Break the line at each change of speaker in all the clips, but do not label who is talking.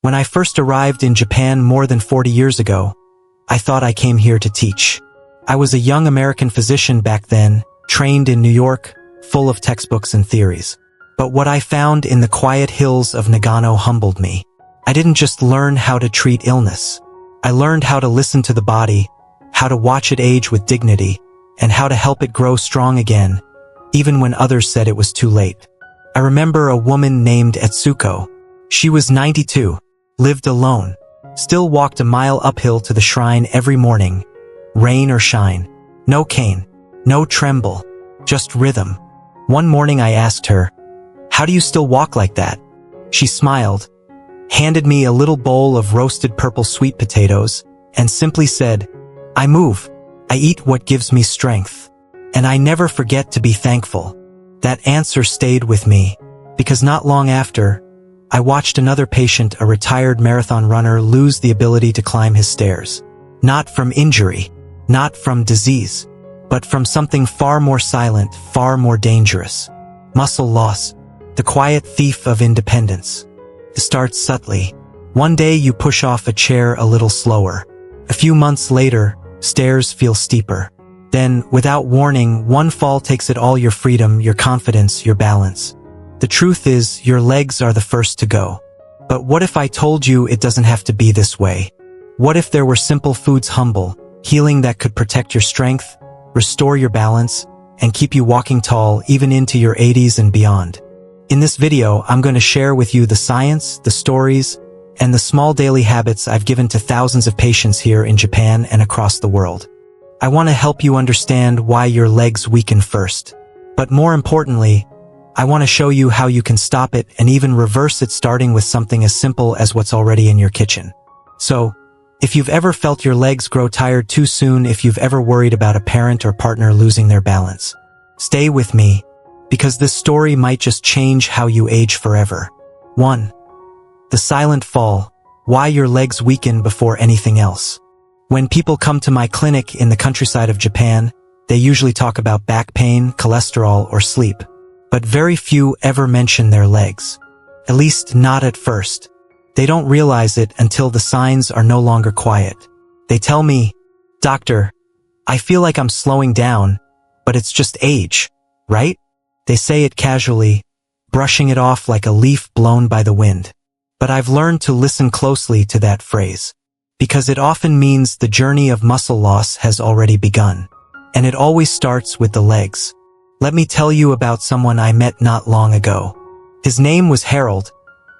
When I first arrived in Japan more than 40 years ago, I thought I came here to teach. I was a young American physician back then, trained in New York, full of textbooks and theories. But what I found in the quiet hills of Nagano humbled me. I didn't just learn how to treat illness. I learned how to listen to the body, how to watch it age with dignity, and how to help it grow strong again, even when others said it was too late. I remember a woman named Etsuko. She was 92, lived alone, still walked a mile uphill to the shrine every morning, rain or shine. No cane, no tremble, just rhythm. One morning I asked her, "How do you still walk like that?" She smiled, handed me a little bowl of roasted purple sweet potatoes, and simply said, "I move. I eat what gives me strength." And I never forget to be thankful. That answer stayed with me, because not long after, I watched another patient, a retired marathon runner, lose the ability to climb his stairs. Not from injury, not from disease, but from something far more silent, far more dangerous. Muscle loss, the quiet thief of independence. It starts subtly. One day you push off a chair a little slower. A few months later, stairs feel steeper. Then, without warning, one fall takes it all: your freedom, your confidence, your balance. The truth is, your legs are the first to go. But what if I told you it doesn't have to be this way? What if there were simple foods, humble, healing that could protect your strength, restore your balance, and keep you walking tall even into your 80s and beyond? In this video, I'm going to share with you the science, the stories, and the small daily habits I've given to thousands of patients here in Japan and across the world. I want to help you understand why your legs weaken first. But more importantly, I want to show you how you can stop it and even reverse it, starting with something as simple as what's already in your kitchen. So, if you've ever felt your legs grow tired too soon, if you've ever worried about a parent or partner losing their balance, stay with me, because this story might just change how you age forever. 1. The silent fall. Why your legs weaken before anything else. When people come to my clinic in the countryside of Japan, they usually talk about back pain, cholesterol, or sleep. But very few ever mention their legs. At least not at first. They don't realize it until the signs are no longer quiet. They tell me, "Doctor, I feel like I'm slowing down, but it's just age, right?" They say it casually, brushing it off like a leaf blown by the wind. But I've learned to listen closely to that phrase, because it often means the journey of muscle loss has already begun. And it always starts with the legs. Let me tell you about someone I met not long ago. His name was Harold,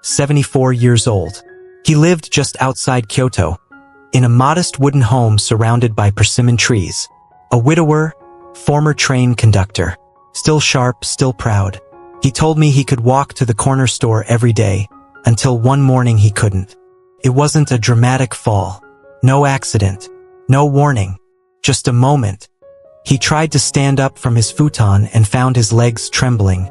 74 years old. He lived just outside Kyoto, in a modest wooden home surrounded by persimmon trees. A widower, former train conductor. Still sharp, still proud. He told me he could walk to the corner store every day, until one morning he couldn't. It wasn't a dramatic fall. No accident. No warning. Just a moment. He tried to stand up from his futon and found his legs trembling,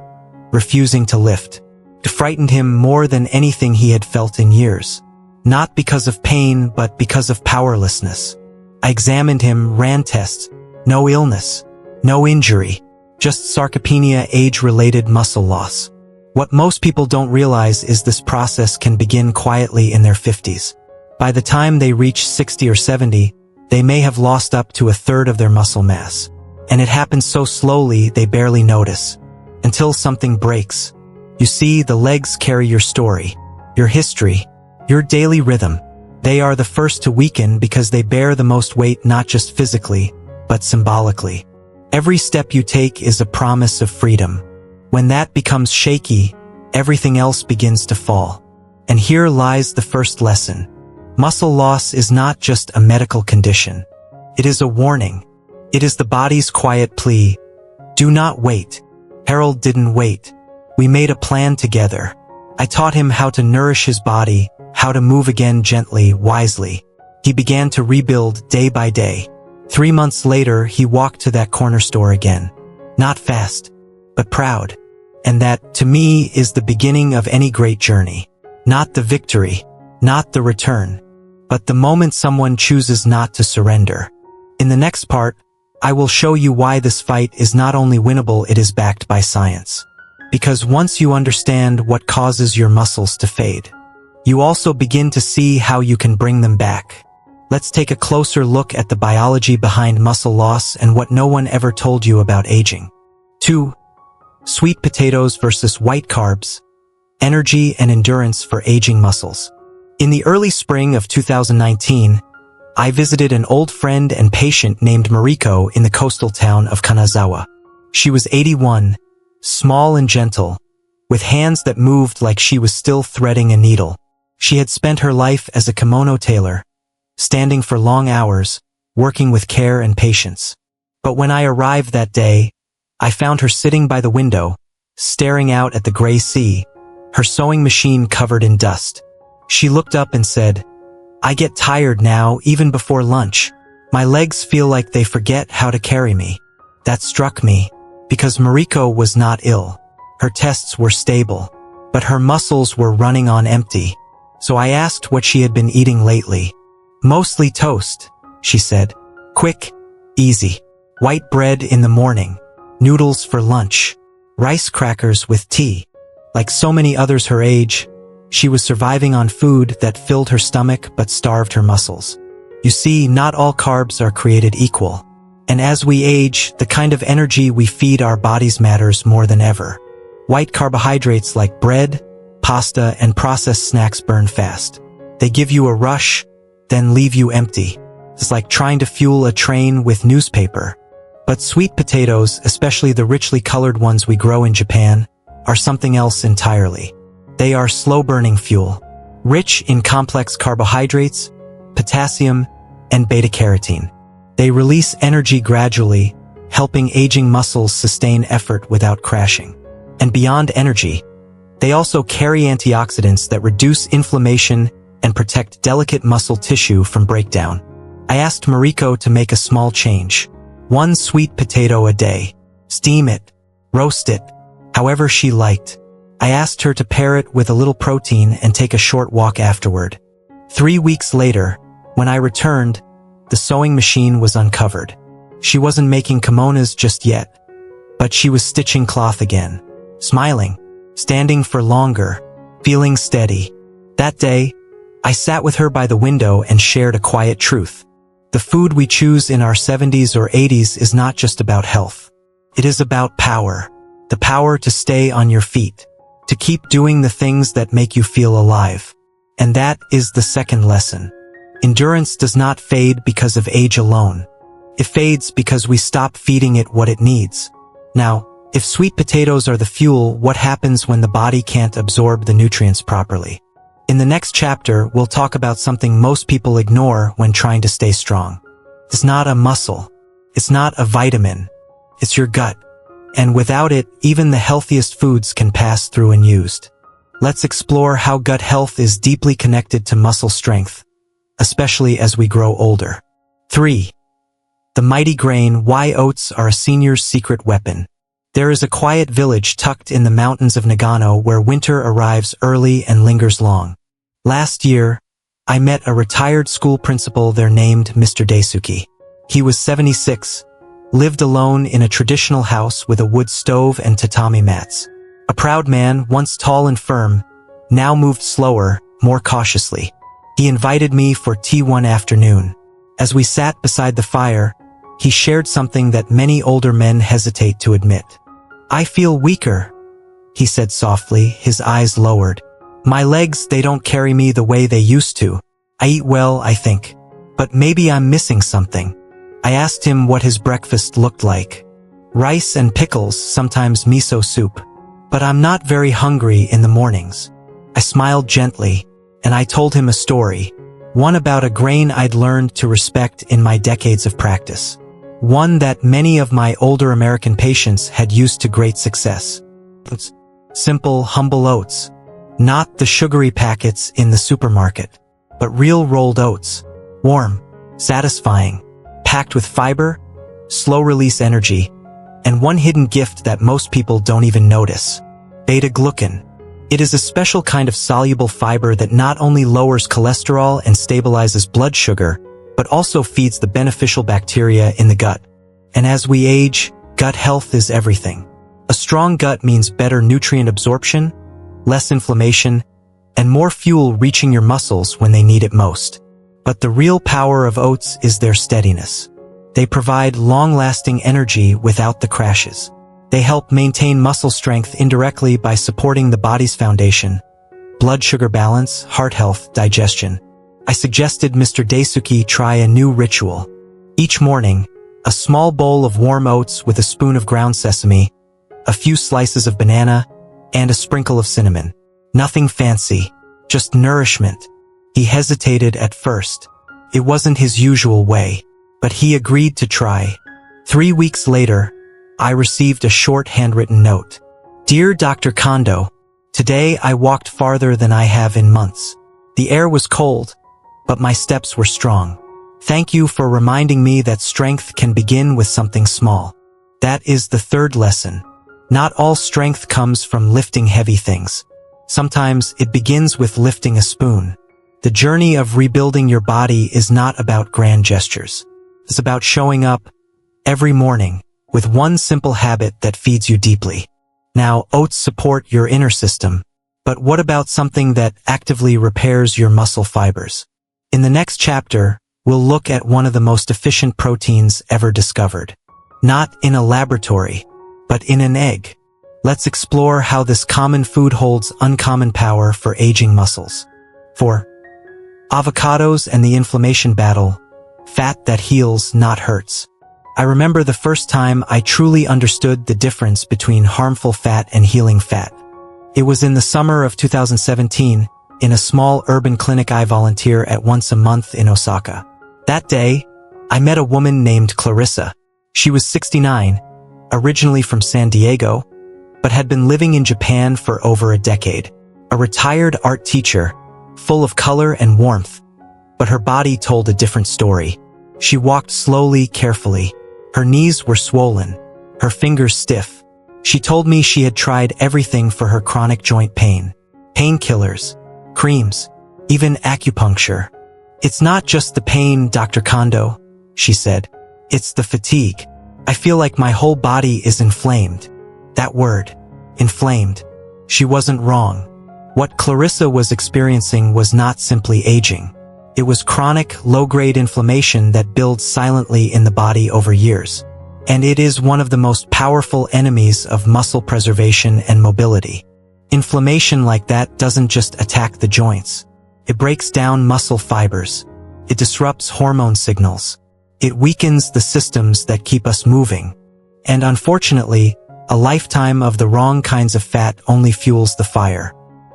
refusing to lift. It frightened him more than anything he had felt in years. Not because of pain, but because of powerlessness. I examined him, ran tests. No illness. No injury. Just sarcopenia, age-related muscle loss. What most people don't realize is this process can begin quietly in their 50s. By the time they reach 60 or 70, they may have lost up to a third of their muscle mass. And it happens so slowly they barely notice. Until something breaks. You see, the legs carry your story, your history, your daily rhythm. They are the first to weaken because they bear the most weight, not just physically, but symbolically. Every step you take is a promise of freedom. When that becomes shaky, everything else begins to fall. And here lies the first lesson. Muscle loss is not just a medical condition. It is a warning. It is the body's quiet plea. Do not wait. Harold didn't wait. We made a plan together. I taught him how to nourish his body, how to move again gently, wisely. He began to rebuild day by day. 3 months later, he walked to that corner store again. Not fast, but proud. And that, to me, is the beginning of any great journey. Not the victory, not the return, but the moment someone chooses not to surrender. In the next part, I will show you why this fight is not only winnable, it is backed by science. Because once you understand what causes your muscles to fade, you also begin to see how you can bring them back. Let's take a closer look at the biology behind muscle loss and what no one ever told you about aging. 2. Sweet potatoes versus white carbs. Energy and endurance for aging muscles. In the early spring of 2019, I visited an old friend and patient named Mariko in the coastal town of Kanazawa. She was 81, small and gentle, with hands that moved like she was still threading a needle. She had spent her life as a kimono tailor, standing for long hours, working with care and patience. But when I arrived that day, I found her sitting by the window, staring out at the gray sea, her sewing machine covered in dust. She looked up and said, "I get tired now even before lunch. My legs feel like they forget how to carry me." That struck me, because Mariko was not ill. Her tests were stable, but her muscles were running on empty. So I asked what she had been eating lately. "Mostly toast," she said. "Quick, easy. White bread in the morning, noodles for lunch, rice crackers with tea." Like so many others her age, she was surviving on food that filled her stomach but starved her muscles. You see, not all carbs are created equal. And as we age, the kind of energy we feed our bodies matters more than ever. White carbohydrates like bread, pasta, and processed snacks burn fast. They give you a rush, then leave you empty. It's like trying to fuel a train with newspaper. But sweet potatoes, especially the richly colored ones we grow in Japan, are something else entirely. They are slow-burning fuel, rich in complex carbohydrates, potassium, and beta-carotene. They release energy gradually, helping aging muscles sustain effort without crashing. And beyond energy, they also carry antioxidants that reduce inflammation and protect delicate muscle tissue from breakdown. I asked Mariko to make a small change. 1 sweet potato a day. Steam it, roast it, however she liked. I asked her to pair it with a little protein and take a short walk afterward. 3 weeks later, when I returned, the sewing machine was uncovered. She wasn't making kimonos just yet, but she was stitching cloth again, smiling, standing for longer, feeling steady. That day, I sat with her by the window and shared a quiet truth. The food we choose in our 70s or 80s is not just about health. It is about power. The power to stay on your feet, to keep doing the things that make you feel alive. And that is the second lesson. Endurance does not fade because of age alone. It fades because we stop feeding it what it needs. Now, if sweet potatoes are the fuel, what happens when the body can't absorb the nutrients properly? In the next chapter, we'll talk about something most people ignore when trying to stay strong. It's not a muscle. It's not a vitamin. It's your gut. And without it, even the healthiest foods can pass through unused. Let's explore how gut health is deeply connected to muscle strength, especially as we grow older. 3. The mighty grain, why oats are a senior's secret weapon. There is a quiet village tucked in the mountains of Nagano where winter arrives early and lingers long. Last year, I met a retired school principal there named Mr. Daisuke. He was 76, lived alone in a traditional house with a wood stove and tatami mats. A proud man, once tall and firm, now moved slower, more cautiously. He invited me for tea one afternoon. As we sat beside the fire, he shared something that many older men hesitate to admit. "I feel weaker," he said softly, his eyes lowered. "My legs, they don't carry me the way they used to. I eat well, I think. But maybe I'm missing something." I asked him what his breakfast looked like. "Rice and pickles, sometimes miso soup. But I'm not very hungry in the mornings." I smiled gently, and I told him a story. One about a grain I'd learned to respect in my decades of practice. One that many of my older American patients had used to great success. It's simple, humble oats. Not the sugary packets in the supermarket, but real rolled oats. Warm, satisfying, packed with fiber, slow-release energy, and one hidden gift that most people don't even notice. Beta-glucan. It is a special kind of soluble fiber that not only lowers cholesterol and stabilizes blood sugar, but also feeds the beneficial bacteria in the gut. And as we age, gut health is everything. A strong gut means better nutrient absorption, less inflammation, and more fuel reaching your muscles when they need it most. But the real power of oats is their steadiness. They provide long-lasting energy without the crashes. They help maintain muscle strength indirectly by supporting the body's foundation: blood sugar balance, heart health, digestion. I suggested Mr. Daisuke try a new ritual. Each morning, a small bowl of warm oats with a spoon of ground sesame, a few slices of banana, and a sprinkle of cinnamon. Nothing fancy, just nourishment. He hesitated at first. It wasn't his usual way, but he agreed to try. 3 weeks later, I received a short handwritten note. Dear Dr. Kondo, today I walked farther than I have in months. The air was cold, but my steps were strong. Thank you for reminding me that strength can begin with something small. That is the third lesson. Not all strength comes from lifting heavy things. Sometimes it begins with lifting a spoon. The journey of rebuilding your body is not about grand gestures. It's about showing up every morning with one simple habit that feeds you deeply. Now, oats support your inner system, but what about something that actively repairs your muscle fibers? In the next chapter, we'll look at one of the most efficient proteins ever discovered. Not in a laboratory, but in an egg. Let's explore how this common food holds uncommon power for aging muscles. 4. Avocados and the inflammation battle. Fat that heals, not hurts. I remember the first time I truly understood the difference between harmful fat and healing fat. It was in the summer of 2017, in a small urban clinic I volunteer at once a month in Osaka. That day, I met a woman named Clarissa. She was 69, originally from San Diego, but had been living in Japan for over a decade. A retired art teacher, full of color and warmth, but her body told a different story. She walked slowly, carefully. Her knees were swollen, her fingers stiff. She told me she had tried everything for her chronic joint pain. Painkillers, creams, even acupuncture. It's not just the pain, Dr. Kondo, she said. It's the fatigue. I feel like my whole body is inflamed. That word, inflamed. She wasn't wrong. What Clarissa was experiencing was not simply aging. It was chronic, low-grade inflammation that builds silently in the body over years. And it is one of the most powerful enemies of muscle preservation and mobility. Inflammation like that doesn't just attack the joints. It breaks down muscle fibers. It disrupts hormone signals. It weakens the systems that keep us moving. And unfortunately, a lifetime of the wrong kinds of fat only fuels the fire.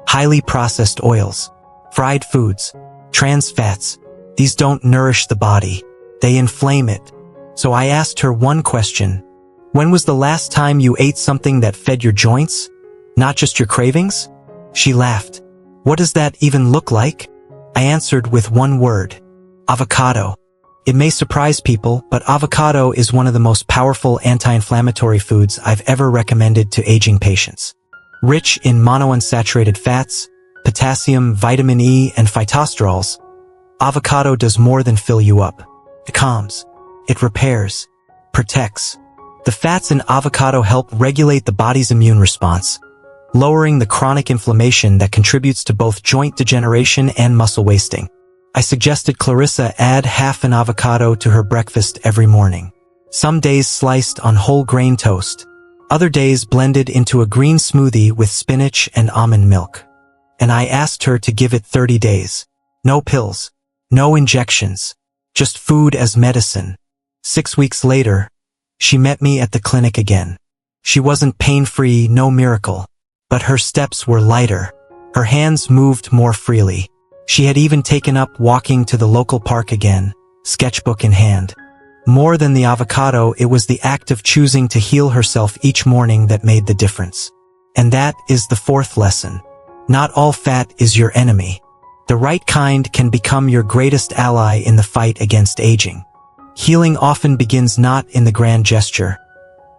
Highly processed oils, fried foods, trans fats, these don't nourish the body. They inflame it. So I asked her one question. When was the last time you ate something that fed your joints? Not just your cravings? She laughed. What does that even look like? I answered with one word. Avocado. It may surprise people, but avocado is one of the most powerful anti-inflammatory foods I've ever recommended to aging patients. Rich in monounsaturated fats, potassium, vitamin E, and phytosterols, avocado does more than fill you up. It calms. It repairs. Protects. The fats in avocado help regulate the body's immune response, lowering the chronic inflammation that contributes to both joint degeneration and muscle wasting. I suggested Clarissa add half an avocado to her breakfast every morning. Some days sliced on whole grain toast. Other days blended into a green smoothie with spinach and almond milk. And I asked her to give it 30 days. No pills. No injections. Just food as medicine. 6 weeks later, she met me at the clinic again. She wasn't pain-free, no miracle. But her steps were lighter. Her hands moved more freely. She had even taken up walking to the local park again, sketchbook in hand. More than the avocado, it was the act of choosing to heal herself each morning that made the difference. And that is the fourth lesson. Not all fat is your enemy. The right kind can become your greatest ally in the fight against aging. Healing often begins not in the grand gesture,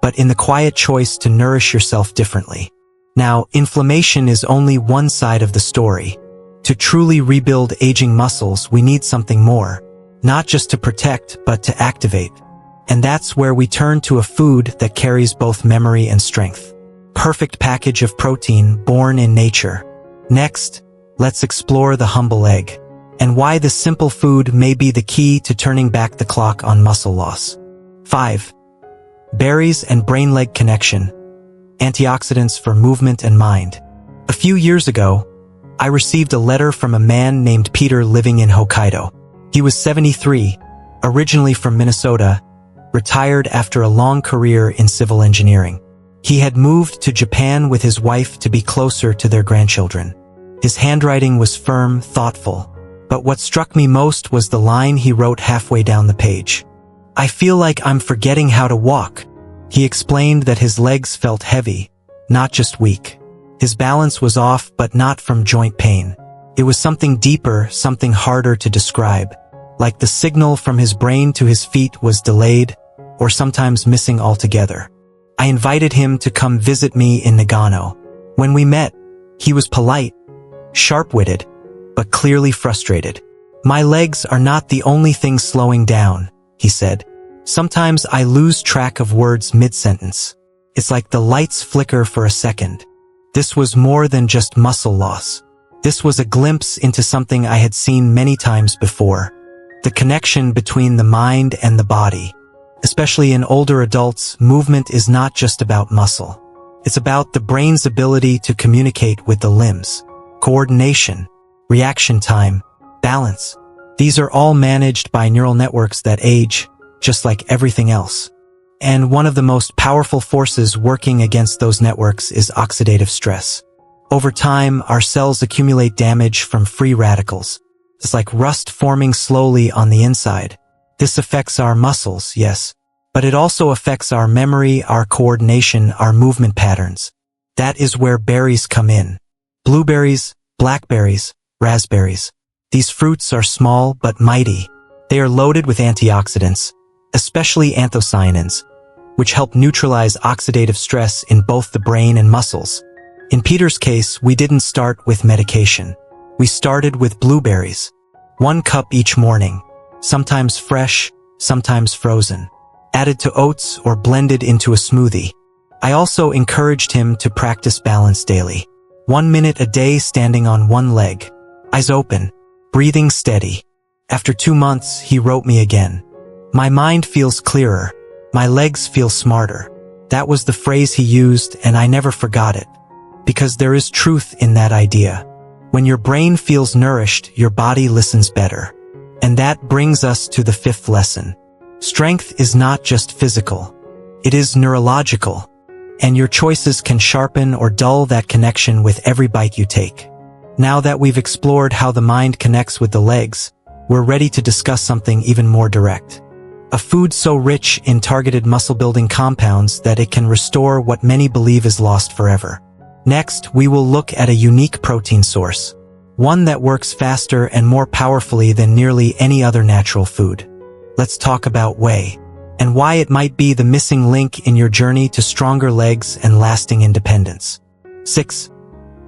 but in the quiet choice to nourish yourself differently. Now, inflammation is only one side of the story. To truly rebuild aging muscles, we need something more. Not just to protect, but to activate. And that's where we turn to a food that carries both memory and strength. Perfect package of protein born in nature. Next, let's explore the humble egg, and why this simple food may be the key to turning back the clock on muscle loss. 5. Berries and brain-leg connection. Antioxidants for movement and mind. A few years ago, I received a letter from a man named Peter living in Hokkaido. He was 73, originally from Minnesota, retired after a long career in civil engineering. He had moved to Japan with his wife to be closer to their grandchildren. His handwriting was firm, thoughtful, but what struck me most was the line he wrote halfway down the page. "I feel like I'm forgetting how to walk." He explained that his legs felt heavy, not just weak. His balance was off, but not from joint pain. It was something deeper, something harder to describe. Like the signal from his brain to his feet was delayed, or sometimes missing altogether. I invited him to come visit me in Nagano. When we met, he was polite, sharp-witted, but clearly frustrated. "My legs are not the only thing slowing down," he said. "Sometimes I lose track of words mid-sentence. It's like the lights flicker for a second." This was more than just muscle loss. This was a glimpse into something I had seen many times before. The connection between the mind and the body. Especially in older adults, movement is not just about muscle. It's about the brain's ability to communicate with the limbs. Coordination, reaction time, balance. These are all managed by neural networks that age, just like everything else. And one of the most powerful forces working against those networks is oxidative stress. Over time, our cells accumulate damage from free radicals. It's like rust forming slowly on the inside. This affects our muscles, yes, but it also affects our memory, our coordination, our movement patterns. That is where berries come in. Blueberries, blackberries, raspberries. These fruits are small but mighty. They are loaded with antioxidants, especially anthocyanins, which help neutralize oxidative stress in both the brain and muscles. In Peter's case, we didn't start with medication. We started with blueberries. 1 cup each morning, sometimes fresh, sometimes frozen, added to oats or blended into a smoothie. I also encouraged him to practice balance daily. 1 minute a day standing on one leg, eyes open, breathing steady. After 2 months, he wrote me again. "My mind feels clearer. My legs feel smarter." That was the phrase he used, and I never forgot it. Because there is truth in that idea. When your brain feels nourished, your body listens better. And that brings us to the 5th lesson. Strength is not just physical. It is neurological. And your choices can sharpen or dull that connection with every bite you take. Now that we've explored how the mind connects with the legs, we're ready to discuss something even more direct. A food so rich in targeted muscle-building compounds that it can restore what many believe is lost forever. Next, we will look at a unique protein source, one that works faster and more powerfully than nearly any other natural food. Let's talk about whey, and why it might be the missing link in your journey to stronger legs and lasting independence. 6.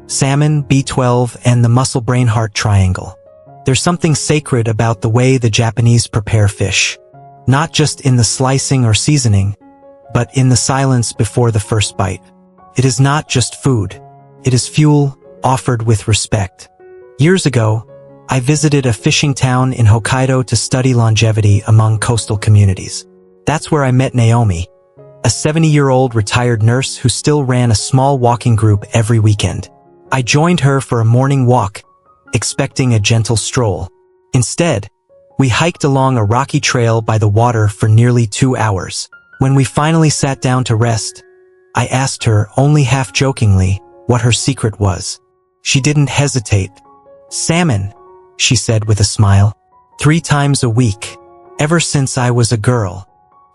Salmon, B12, and the muscle-brain-heart triangle. There's something sacred about the way the Japanese prepare fish. Not just in the slicing or seasoning, but in the silence before the first bite. It is not just food. It is fuel offered with respect. Years ago, I visited a fishing town in Hokkaido to study longevity among coastal communities. That's where I met Naomi, a 70-year-old retired nurse who still ran a small walking group every weekend. I joined her for a morning walk, expecting a gentle stroll. Instead, we hiked along a rocky trail by the water for nearly 2 hours. When we finally sat down to rest, I asked her, only half-jokingly, what her secret was. She didn't hesitate. "Salmon," she said with a smile. 3 times a week. Ever since I was a girl.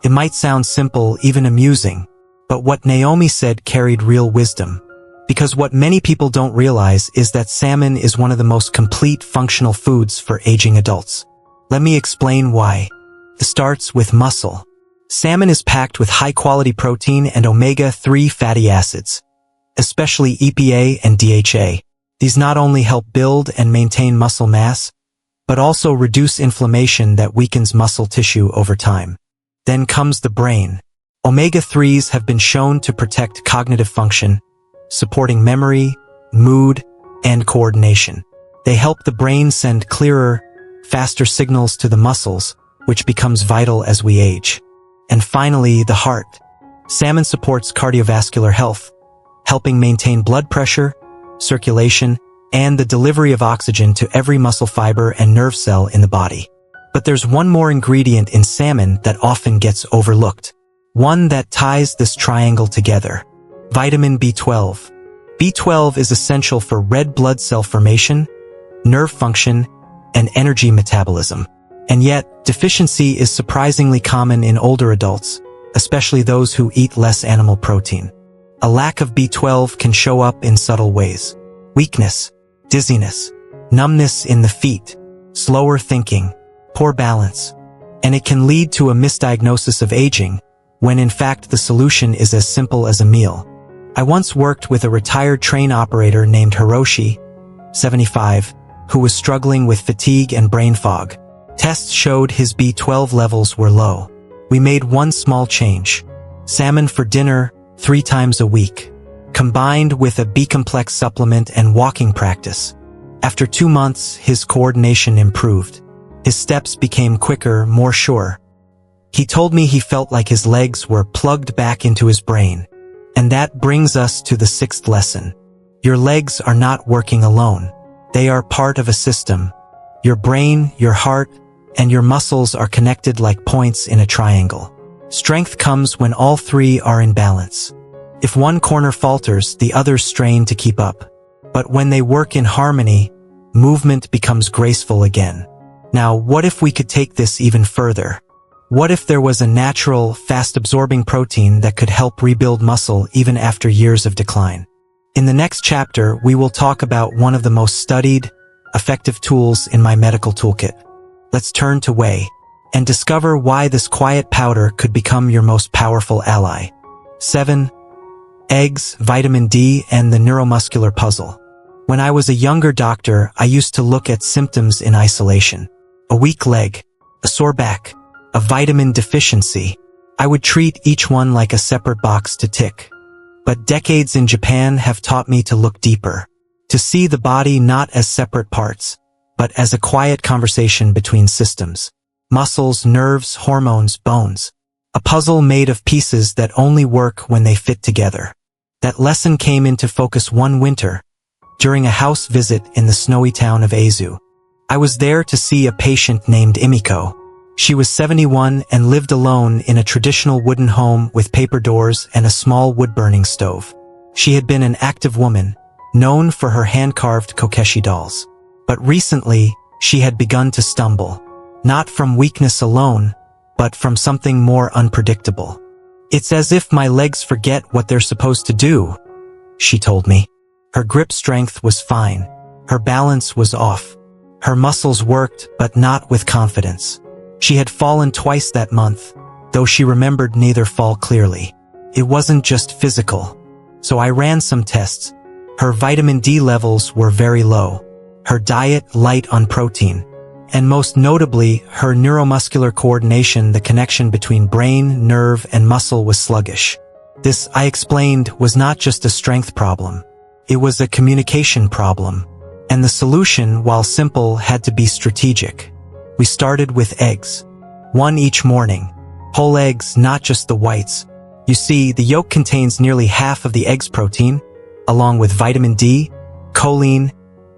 It might sound simple, even amusing, but what Naomi said carried real wisdom. Because what many people don't realize is that salmon is one of the most complete functional foods for aging adults. Let me explain why. It starts with muscle. Salmon is packed with high-quality protein and omega-3 fatty acids, especially EPA and DHA. These not only help build and maintain muscle mass, but also reduce inflammation that weakens muscle tissue over time. Then comes the brain. Omega-3s have been shown to protect cognitive function, supporting memory, mood, and coordination. They help the brain send clearer, faster signals to the muscles, which becomes vital as we age. And finally, the heart. Salmon supports cardiovascular health, helping maintain blood pressure, circulation, and the delivery of oxygen to every muscle fiber and nerve cell in the body. But there's one more ingredient in salmon that often gets overlooked. One that ties this triangle together. Vitamin B12. B12 is essential for red blood cell formation, nerve function, and energy metabolism. And yet, deficiency is surprisingly common in older adults, especially those who eat less animal protein. A lack of B12 can show up in subtle ways. Weakness, dizziness, numbness in the feet, slower thinking, poor balance. And it can lead to a misdiagnosis of aging, when in fact the solution is as simple as a meal. I once worked with a retired train operator named Hiroshi, 75, who was struggling with fatigue and brain fog. Tests showed his B12 levels were low. We made one small change. Salmon for dinner 3 times a week, combined with a B-complex supplement and walking practice. After 2 months, his coordination improved. His steps became quicker, more sure. He told me he felt like his legs were plugged back into his brain. And that brings us to the 6th lesson. Your legs are not working alone. They are part of a system. Your brain, your heart, and your muscles are connected like points in a triangle. Strength comes when all 3 are in balance. If one corner falters, the others strain to keep up. But when they work in harmony, movement becomes graceful again. Now, what if we could take this even further? What if there was a natural, fast-absorbing protein that could help rebuild muscle even after years of decline? In the next chapter, we will talk about one of the most studied, effective tools in my medical toolkit. Let's turn to whey and discover why this quiet powder could become your most powerful ally. 7. Eggs, vitamin D, and the neuromuscular puzzle. When I was a younger doctor, I used to look at symptoms in isolation. A weak leg, a sore back, a vitamin deficiency. I would treat each one like a separate box to tick. But decades in Japan have taught me to look deeper, to see the body not as separate parts, but as a quiet conversation between systems. Muscles, nerves, hormones, bones. A puzzle made of pieces that only work when they fit together. That lesson came into focus one winter, during a house visit in the snowy town of Aizu. I was there to see a patient named Imiko. She was 71 and lived alone in a traditional wooden home with paper doors and a small wood-burning stove. She had been an active woman, known for her hand-carved kokeshi dolls. But recently, she had begun to stumble. Not from weakness alone, but from something more unpredictable. "It's as if my legs forget what they're supposed to do," she told me. Her grip strength was fine. Her balance was off. Her muscles worked, but not with confidence. She had fallen twice that month, though she remembered neither fall clearly. It wasn't just physical. So I ran some tests. Her vitamin D levels were very low. Her diet light on protein. And most notably, her neuromuscular coordination, the connection between brain, nerve, and muscle was sluggish. This, I explained, was not just a strength problem. It was a communication problem. And the solution, while simple, had to be strategic. We started with eggs. 1 each morning. Whole eggs, not just the whites. You see, the yolk contains nearly half of the egg's protein, along with vitamin D, choline,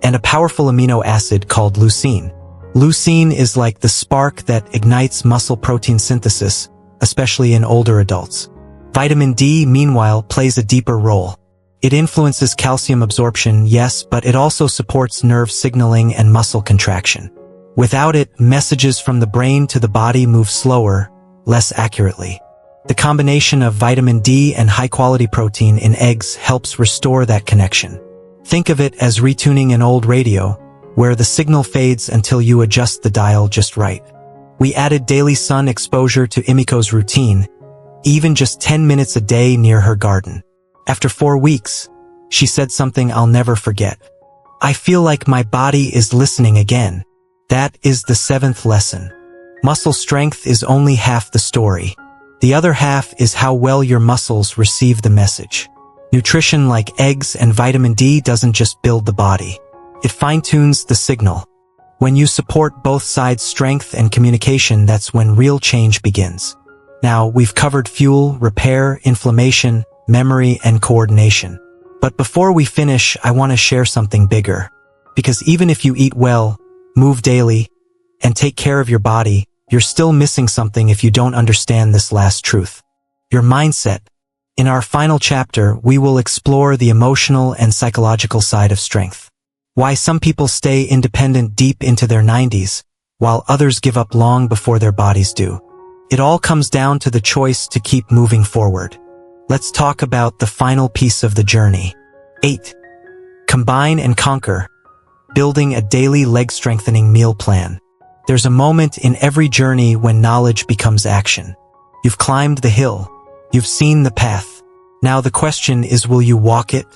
and a powerful amino acid called leucine. Leucine is like the spark that ignites muscle protein synthesis, especially in older adults. Vitamin D, meanwhile, plays a deeper role. It influences calcium absorption, yes, but it also supports nerve signaling and muscle contraction. Without it, messages from the brain to the body move slower, less accurately. The combination of vitamin D and high-quality protein in eggs helps restore that connection. Think of it as retuning an old radio, where the signal fades until you adjust the dial just right. We added daily sun exposure to Imiko's routine, even just 10 minutes a day near her garden. After 4 weeks, she said something I'll never forget. "I feel like my body is listening again." That is the 7th lesson. Muscle strength is only half the story. The other half is how well your muscles receive the message. Nutrition like eggs and vitamin D doesn't just build the body. It fine-tunes the signal. When you support both sides' strength and communication, that's when real change begins. Now, we've covered fuel, repair, inflammation, memory, and coordination. But before we finish, I want to share something bigger. Because even if you eat well, move daily, and take care of your body, you're still missing something if you don't understand this last truth. Your mindset. In our final chapter, we will explore the emotional and psychological side of strength. Why some people stay independent deep into their 90s, while others give up long before their bodies do. It all comes down to the choice to keep moving forward. Let's talk about the final piece of the journey. 8. Combine and conquer. Building a daily leg-strengthening meal plan. There's a moment in every journey when knowledge becomes action. You've climbed the hill. You've seen the path. Now the question is, will you walk it?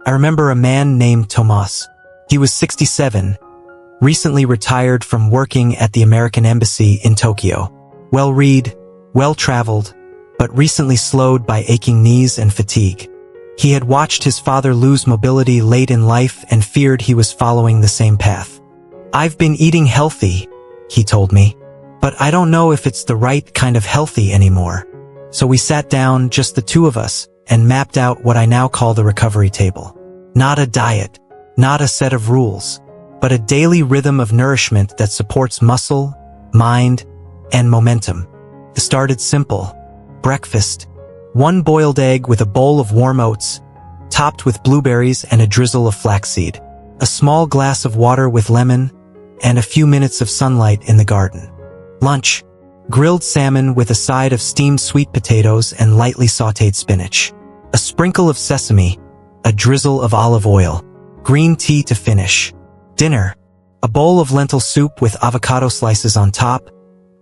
I remember a man named Tomas. He was 67, recently retired from working at the American Embassy in Tokyo. Well-read, well-traveled, but recently slowed by aching knees and fatigue. He had watched his father lose mobility late in life and feared he was following the same path. "I've been eating healthy," he told me, "but I don't know if it's the right kind of healthy anymore." So we sat down, just the two of us, and mapped out what I now call the recovery table. Not a diet, not a set of rules, but a daily rhythm of nourishment that supports muscle, mind, and momentum. It started simple. Breakfast. 1 boiled egg with a bowl of warm oats, topped with blueberries and a drizzle of flaxseed. A small glass of water with lemon, and a few minutes of sunlight in the garden. Lunch. Grilled salmon with a side of steamed sweet potatoes and lightly sautéed spinach. A sprinkle of sesame, a drizzle of olive oil. Green tea to finish. Dinner. A bowl of lentil soup with avocado slices on top,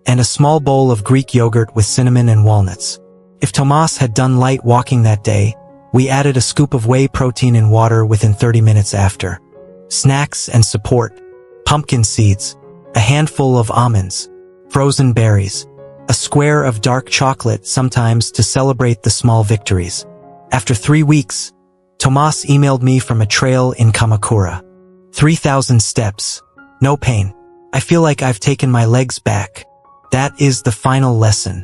and a small bowl of Greek yogurt with cinnamon and walnuts. If Tomas had done light walking that day, we added a scoop of whey protein in water within 30 minutes after. Snacks and support. Pumpkin seeds, a handful of almonds, frozen berries, a square of dark chocolate sometimes to celebrate the small victories. After 3 weeks, Tomas emailed me from a trail in Kamakura. 3,000 steps. No pain. I feel like I've taken my legs back. That is the final lesson.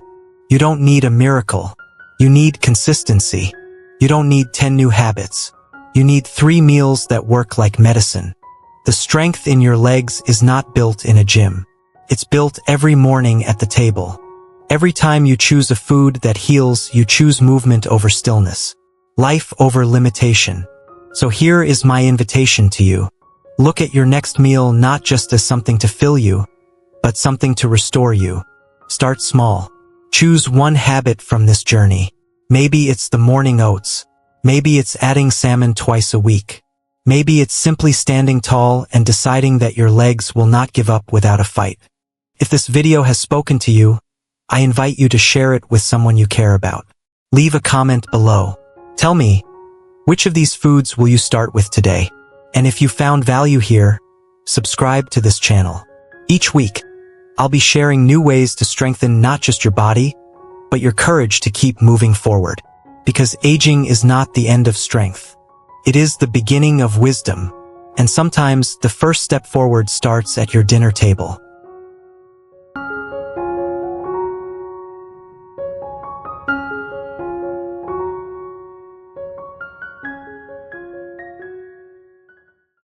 You don't need a miracle. You need consistency. You don't need 10 new habits. You need 3 meals that work like medicine. The strength in your legs is not built in a gym. It's built every morning at the table. Every time you choose a food that heals, you choose movement over stillness. Life over limitation. So here is my invitation to you. Look at your next meal not just as something to fill you, but something to restore you. Start small. Choose one habit from this journey. Maybe it's the morning oats. Maybe it's adding salmon twice a week. Maybe it's simply standing tall and deciding that your legs will not give up without a fight. If this video has spoken to you, I invite you to share it with someone you care about. Leave a comment below. Tell me, which of these foods will you start with today? And if you found value here, subscribe to this channel. Each week, I'll be sharing new ways to strengthen not just your body, but your courage to keep moving forward. Because aging is not the end of strength. It is the beginning of wisdom. And sometimes the first step forward starts at your dinner table.